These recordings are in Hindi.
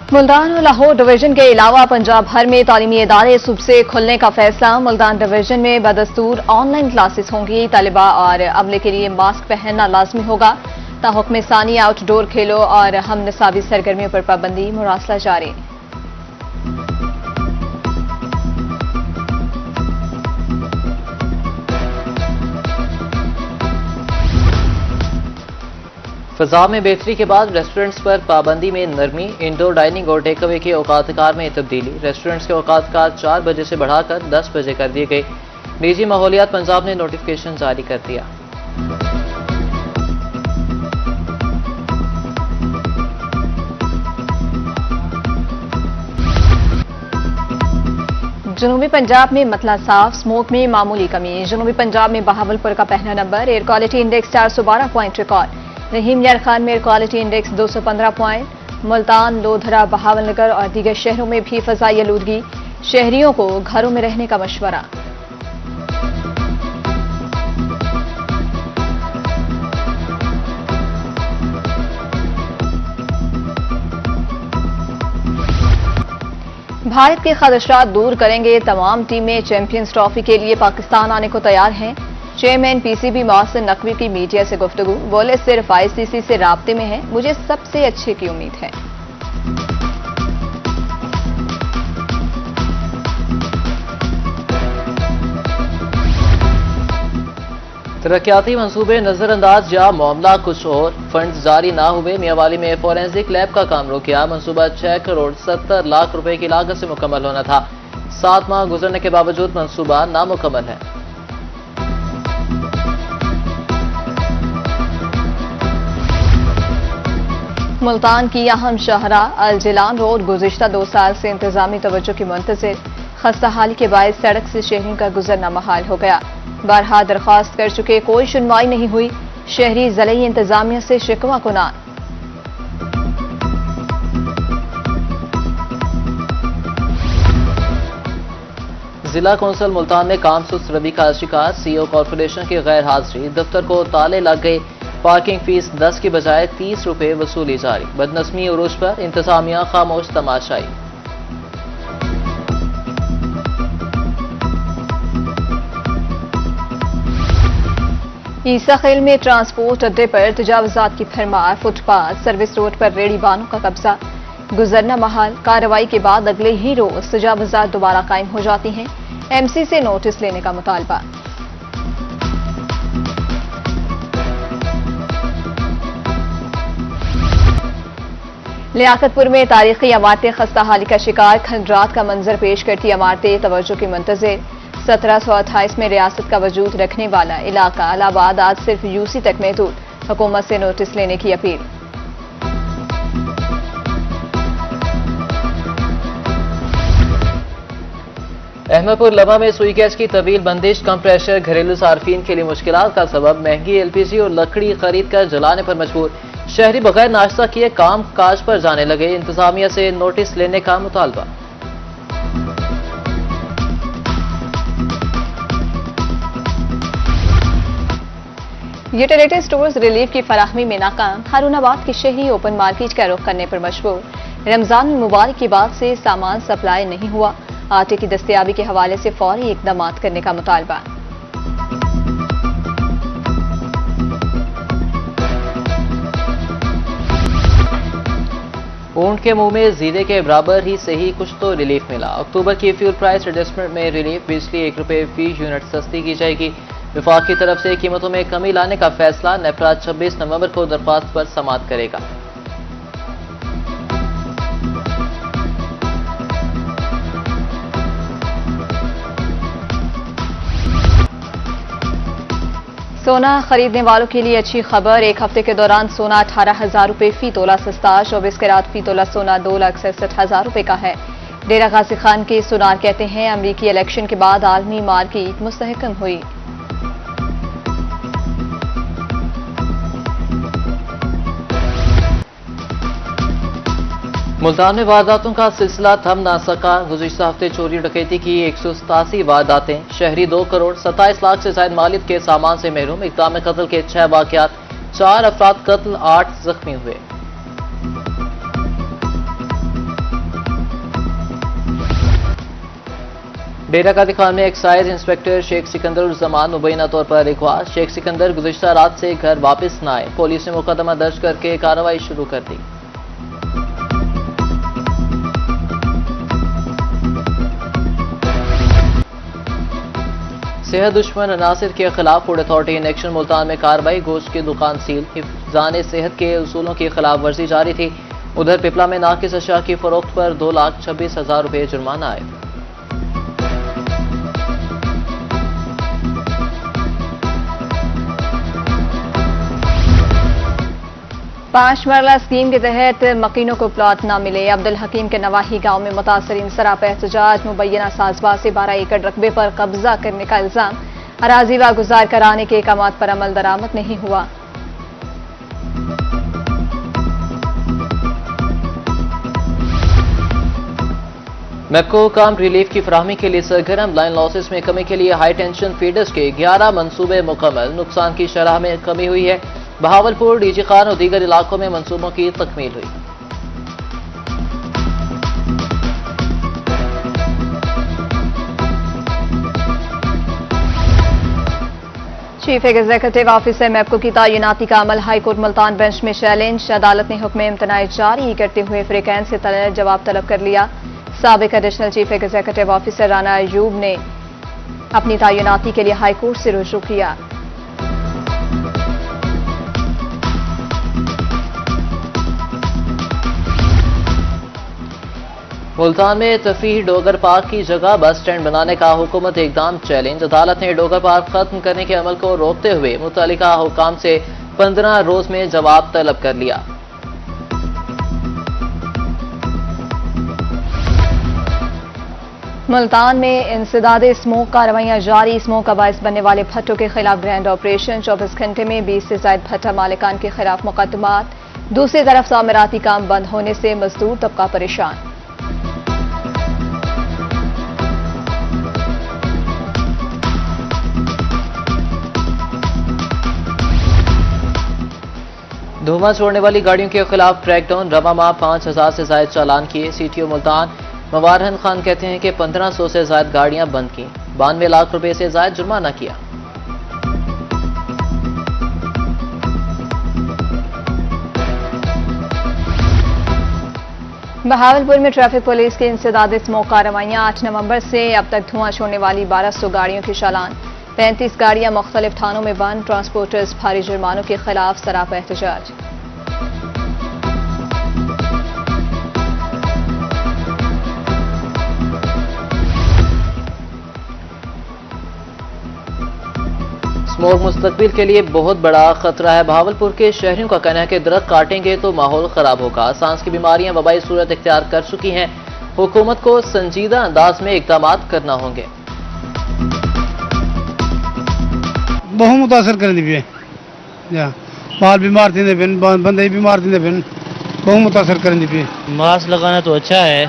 मुल्तान और लाहौर डिवीजन के अलावा पंजाब भर में तालीमी इदारे सुबह से खुलने का फैसला। मुल्तान डिवीजन में बदस्तूर ऑनलाइन क्लासेस होंगी। तलबा और अमले के लिए मास्क पहनना लाजमी होगा। ताहुक्म सानी आउटडोर खेलों और हम निसाबी सरगर्मियों पर पाबंदी, मुरासला जारी। फजा में बेहतरी के बाद रेस्टोरेंट्स पर पाबंदी में नरमी। इंडोर डाइनिंग और टेक अवे के औकात कार में तब्दीली। रेस्टोरेंट्स के औकात कार 4 बजे से बढ़ाकर 10 बजे कर दिए गए। निजी माहौलियात पंजाब ने नोटिफिकेशन जारी कर दिया। जनूबी पंजाब में मतला साफ, स्मोक में मामूली कमी। जनूबी पंजाब में बहावलपुर का पहला नंबर। Air quality index 412 point record. Rahim Yar Khan में air quality index 215 point. Multan, Lodhran, Bahawalnagar और दीगर शहरों में भी फजाई आलूदगी। शहरियों को घरों में रहने का मशवरा। भारत के खदशात दूर करेंगे तमाम टीमें। चैंपियंस ट्रॉफी के लिए पाकिस्तान आने को तैयार हैं। चेयरमैन पीसीबी मोहसिन नकवी की मीडिया से गुफ्तगू। बोले, सिर्फ आईसीसी से राब्ते में है, मुझे सबसे अच्छे की उम्मीद है। तरक्याती मंसूबे नजरअंदाज या मामला कुछ और। फंड जारी ना हुए। मियांवाली में फोरेंसिक लैब का काम रुक गया। मंसूबा 6 करोड़ 70 लाख रुपए की लागत से मुकम्मल होना था। 7 माह गुजरने के बावजूद मंसूबा नामुकम्मल है। मुल्तान की अहम शाहरा अल जिलान रोड गुज़िश्ता 2 साल से इंतजामी तवज्जो की मुंतज़िर। खस्ता हाली के बायस सड़क से शहरियों का गुजरना महाल हो गया। बारहा दरख्वास्त कर चुके, कोई सुनवाई नहीं हुई। शहरी ज़िले इंतजामिया से शिकवा कुनार। जिला कौंसिल मुल्तान में कामसुस्त रवि का शिकार। सीईओ कॉर्पोरेशन की गैर हाजिरी। दफ्तर को ताले लग गए। पार्किंग फीस 10 की बजाय 30 रुपए वसूली जारी। बदनस्मी उरूज पर इंतजामिया खामोश तमाशाई। ईसा खेल में ट्रांसपोर्ट अड्डे पर तजावुजात की भरमार। फुटपाथ, सर्विस रोड पर रेड़ीबानों का कब्जा, गुजरना महाल। कार्रवाई के बाद अगले ही रोज तजावुजात दोबारा कायम हो जाती हैं। एमसी से नोटिस लेने का मुतालबा। लियाकतपुर में तारीखी इमारतें खस्ता हाली का शिकार। खंडरात का मंजर पेश करती इमारतें तवज्जो की मुंतज़िर। 1728 में रियासत का वजूद रखने वाला इलाका इलाहाबाद आज सिर्फ यूसी तक महदूद। हुकूमत से नोटिस लेने की अपील। अहमदपुर लवा में सुई गैस की तवील बंदिश। कम प्रेशर घरेलू सार्फिन के लिए मुश्किलात का सबब। महंगी एलपीजी और लकड़ी खरीद कर जलाने पर मजबूर। शहरी बगैर नाश्ता किए काम काज पर जाने लगे। इंतजामिया से नोटिस लेने का मुतालबा। यूटिलिटी स्टोर्स रिलीफ की फराहमी में नाकाम। हारूनाबाद के शहरी ओपन मार्केट का रुख करने पर मजबूर। रमजान मुबारक के बाद से सामान सप्लाई नहीं हुआ। आटे की दस्तयाबी के हवाले से फौरी इकदाम करने का मुतालबा। ऊंट के मुंह में जीरे के बराबर ही सही कुछ तो रिलीफ मिला। अक्टूबर की फ्यूल प्राइस एडजस्टमेंट में रिलीफ। बिजली 1 रुपए फी यूनिट सस्ती की जाएगी। विफाक की तरफ से कीमतों में कमी लाने का फैसला। नेफरा 26 नवंबर को दरख्वास्त पर समाअत करेगा। सोना खरीदने वालों के लिए अच्छी खबर। एक हफ्ते के दौरान सोना 18,000 रुपए फी तोला सस्ता। 24 कैरात फी तोला सोना 2,67,000 रुपए का है। डेरा गाजी खान के सुनार कहते हैं, अमरीकी इलेक्शन के बाद आलमी मार्केट मुस्तहकम हुई। मुल्तान में वारदातों का सिलसिला थम ना सका। गुज़िश्ता हफ्ते चोरी डकैती की 187 वारदातें। शहरी 2 करोड़ 27 लाख से ज्यादा मालियत के सामान से महरूम। इक़दाम कत्ल के 6 वाक़यात, 4 अफराद कत्ल, 8 जख्मी हुए। डेरा कादी खान में एक्साइज इंस्पेक्टर शेख सिकंदर जमान मुबैना तौर पर अगवा। शेख सिकंदर गुज़िश्ता रात से घर वापस न आए। पुलिस ने मुकदमा दर्ज करके कार्रवाई शुरू कर दी। सेहत दुश्मन अनासिर के खिलाफ food authority in action. Multan में कार्रवाई। गोश्त की दुकान सील। हिफ्जान सेहत के उसूलों की खिलाफ वर्जी जारी थी। उधर पिपला में नाकिस अशिया की फरोख्त पर 2,26,000 रुपये जुर्माना आए। पांच मरला स्कीम के तहत मकीनों को प्लॉट न मिले। अब्दुल हकीम के नवाही गांव में मुतासरीन सरापा एहतजाज। मुबैना साजबा से 12 एकड़ रकबे पर कब्जा करने का इल्जाम। अराजी वागुजार कराने के अहकामात पर अमल दरामद नहीं हुआ। मैपको काम रिलीफ की फराहमी के लिए सरगर्म। लाइन लॉसेस में कमी के लिए हाई टेंशन फीडर्स के 11 मंसूबे मुकम्मल। नुकसान की शरह में कमी हुई है। बहावलपुर, डीजी खान और दीगर इलाकों में मंसूबों की तकमील हुई। चीफ एग्जीक्यूटिव ऑफिसर मैपको की तैनाती का अमल हाईकोर्ट मुल्तान बेंच में चैलेंज। अदालत ने हुक्म इम्तनाई जारी करते हुए फ्रीकैंस से जवाब तलब कर लिया। साबिक additional chief executive officer Rana Ayub ने अपनी तैनाती के लिए हाईकोर्ट से रुजू किया। मुल्तान में तफरीही डोगर पार्क की जगह बस स्टैंड बनाने का हुकूमत इकदाम चैलेंज। अदालत ने डोगर पार्क खत्म करने के अमल को रोकते हुए मुतल्लिका हुकाम से 15 रोज में जवाब तलब कर लिया। मुल्तान में इंसदादे स्मोक कार्रवाइयां जारी। स्मोक का बायस बनने वाले भट्टों के खिलाफ ग्रैंड ऑपरेशन। 24 घंटे में 20 से ज्यादा भट्टा मालिकान के खिलाफ मुकदमात। दूसरी तरफ तामीराती काम बंद होने से मजदूर तबका परेशान। धुआं छोड़ने वाली गाड़ियों के खिलाफ क्रैकडाउन। रवा माह 5,000 से ज्यादा चालान किए। सीटीओ मुल्तान मवारहन खान कहते हैं कि 1500 से ज्यादा गाड़ियां बंद की। 92 लाख रुपए से ज्यादा जुर्माना किया। बहावलपुर में ट्रैफिक पुलिस की इंसदादे स्मोक कार्रवाइयां। 8 नवंबर से अब तक धुआं छोड़ने वाली 1200 गाड़ियों के चालान। 35 गाड़ियां मुख्तलिफ थानों में बंद। ट्रांसपोर्टर्स भारी जुर्मानों के खिलाफ सरापा एहतजाज। स्मोक मुस्तकबिल के लिए बहुत बड़ा खतरा है। बहावलपुर के शहरियों का कहना है कि दरख्त काटेंगे तो माहौल खराब होगा। सांस की बीमारियां वबाई सूरत इख्तियार कर चुकी हैं। हुकूमत को संजीदा अंदाज में इकदाम करना होंगे। बहुत मुतासर करने पे माल बीमार थी बंदे बीमार थी बहुत मुतासर करने पे। मास्क लगाना तो अच्छा है।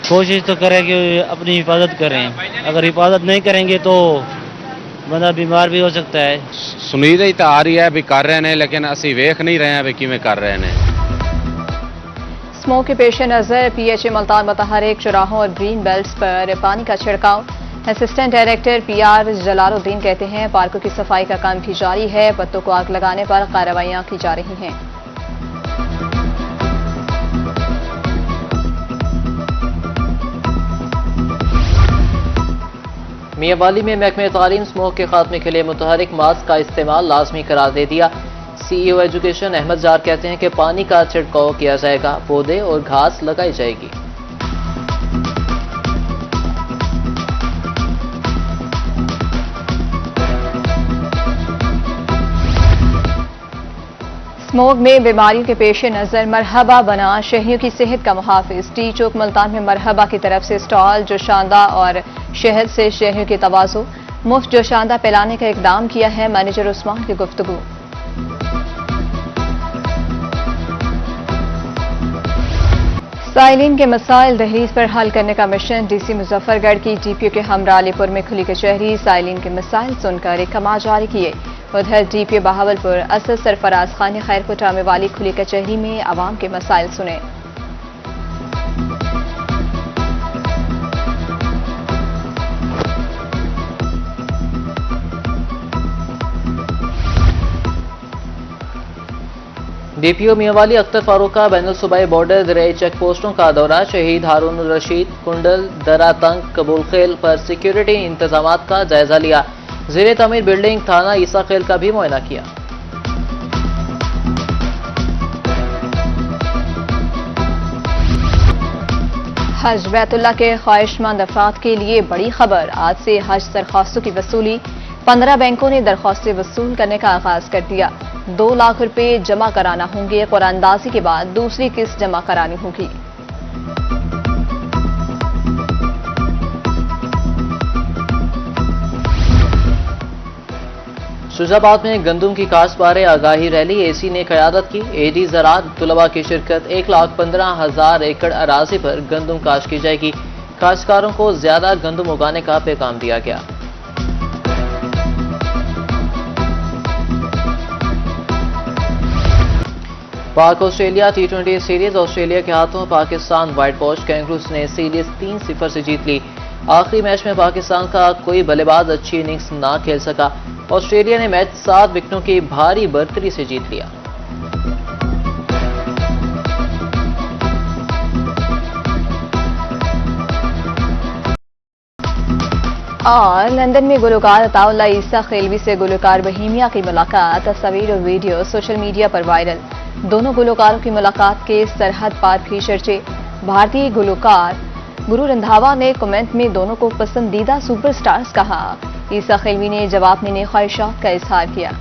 कोशिश तो करें कि अपनी हिफाजत करें। अगर हिफाजत नहीं करेंगे तो बंदा बीमार भी हो सकता है। सुनीद ही तो आ रही है भी कर रहे हैं, लेकिन असी वेख नहीं रहे हैं भी किवें कर रहे हैं। स्मोक के पेश नजर PHA मुल्तान मुतहरिक चौराहों और ग्रीन बेल्ट्स पर पानी का छिड़काव। असिस्टेंट डायरेक्टर PR जलालुद्दीन कहते हैं पार्कों की सफाई का काम भी जारी है। पत्तों को आग लगाने पर कार्रवाइयां की जा रही हैं। मियांवाली में महकमे तालीम स्मोक के खात्मे के लिए मुतहरिक मास्क का इस्तेमाल लाजमी करार दे दिया। CEO एजुकेशन अहमद जार कहते हैं कि पानी का छिड़काव किया जाएगा। पौधे और घास लगाई जाएगी। स्मोक में बीमारियों के पेश नजर मरहबा बना शहरियों की सेहत का मुहाफिज। टी चौक मुल्तान में मरहबा की तरफ से स्टॉल जोशांदा और शहद से शहरियों की तवाज़ो। मुफ्त जोशांदा पिलाने का इकदाम किया है मैनेजर उस्मान की गुफ्तगू। साइलिन के मसाइल दहलीज पर हल करने का मिशन। DC मुजफ्फरगढ़ की DPO के हमरा अलीपुर में खुली कचहरी। साइलिन के मसाइल सुनकर इकमा जारी किए। उधर DPO बहावलपुर असद सरफराज खान ने खैरपुर टामे वाली खुली कचहरी में आवाम के मसाइल सुने। डीपीओ मियांवाली अख्तर फारूक का बैनुल सूबाई बॉर्डर दरियाई चेक पोस्टों का दौरा। शहीद हारून रशीद कुंडल दरा तंग कबूल खेल पर सिक्योरिटी इंतजाम का जायजा लिया। ज़ेरे तमीर बिल्डिंग थाना ईसा खेल का भी मुआयना किया। हज बैतुल्लाह के ख्वाहिशमंद अफराद के लिए बड़ी खबर। आज से हज दरख्वास्तों की वसूली। 15 बैंकों ने दरख्वास्तें वसूल करने का आगाज कर दिया। 2 लाख रुपए जमा कराना होंगे। कुरानदाजी के बाद दूसरी किस्त जमा करानी होगी। शुजाबाद में गंदम की काश्त बारे आगाही रैली एसी ने क़यादत की। एडी ज़राअत तुलबा की शिरकत। 1,15,000 एकड़ अराजी पर गंदम काश्त की जाएगी। काश्तकारों को ज्यादा गंदम उगाने का पैगाम दिया गया। पाक ऑस्ट्रेलिया T20 सीरीज ऑस्ट्रेलिया के हाथों पाकिस्तान व्हाइट वॉश कैंगरूज ने सीरीज 3-0 से जीत ली। आखिरी मैच में पाकिस्तान का कोई बल्लेबाज अच्छी इनिंग्स ना खेल सका। ऑस्ट्रेलिया ने मैच 7 विकेटों की भारी बढ़तरी से जीत लिया। और लंदन में गुलकार अताउल्ला ईसा खेलवी से गुलकार बहीमिया की मुलाकात। तस्वीर और वीडियो सोशल मीडिया पर वायरल। दोनों गुलकारों की मुलाकात के सरहद पार भी चर्चे। भारतीय गुलकार गुरु रंधावा ने कमेंट में दोनों को पसंदीदा सुपरस्टार्स कहा। ईसा खेलवी ने जवाब में ख्वाहिशात का इजहार किया।